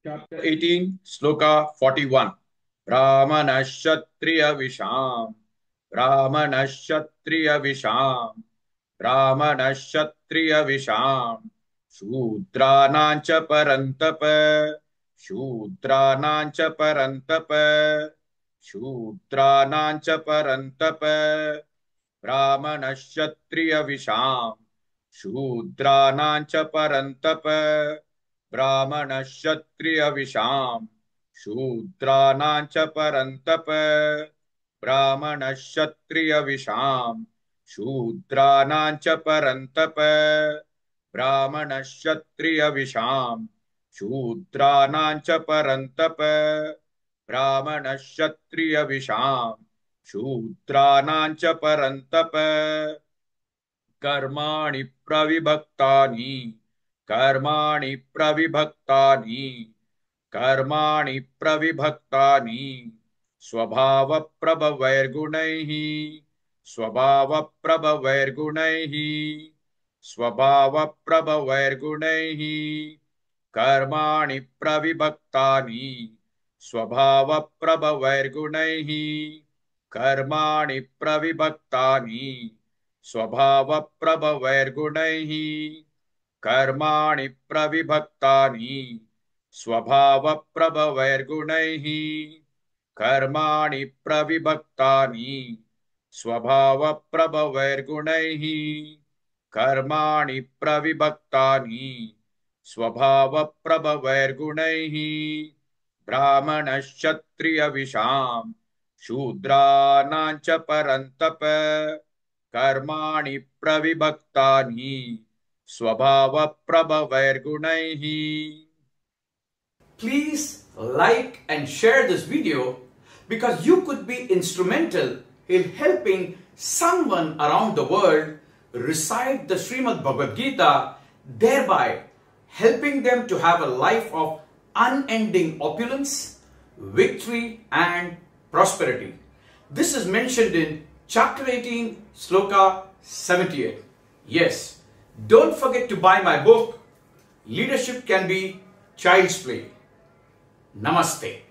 Chapter 18, Sloka 41. Brahmanashatriya Visham. Brahmanashatriya Visham. Brahmanashatriya Visham. Shudranancha Parantapa. Shudranancha Parantapa. Shudranancha Parantapa. Brahmanashatriya Visham. Shudranancha Parantapa. ब्राह्मणक्षत्रियविषाम् शूद्राणां च परन्तप ब्राह्मणक्षत्रियविषाम् शूद्राणां च परन्तप ब्राह्मणक्षत्रियविषाम् शूद्राणां च परन्तप ब्राह्मणक्षत्रियविषाम् शूद्राणां च परन्तप कर्माणि प्रविभक्तानि कर्माणि प्रविभक्तानि कर्माणि प्रविभक्तानि स्वभावप्रभवैर्गुणैः स्वभावप्रभवैर्गुणैः स्वभावप्रभवैर्गुणैः कर्माणि प्रविभक्तानि स्वभावप्रभवैर्गुणैः कर्माणि प्रविभक्तानि स्वभावप्रभवैर्गुणैः कर्माणि प्रविभक्तानि स्वभावप्रभवैर्गुणैः कर्माणि प्रविभक्तानि स्वभावप्रभवैर्गुणैः कर्माणि प्रविभक्तानि स्वभावप्रभवैर्गुणैः ब्राह्मणक्षत्रियविषाम् शूद्राणां च परन्तप कर्माणि प्रविभक्तानि स्वभावप्रभवैर्गुणैः. Please like and share this video because you could be instrumental in helping someone around the world recite the Srimad Bhagavad Gita, thereby helping them to have a life of unending opulence, victory and prosperity. This is mentioned in chapter 18, Sloka 78. Yes, don't forget to buy my book, Leadership Can Be Child's Play. Namaste.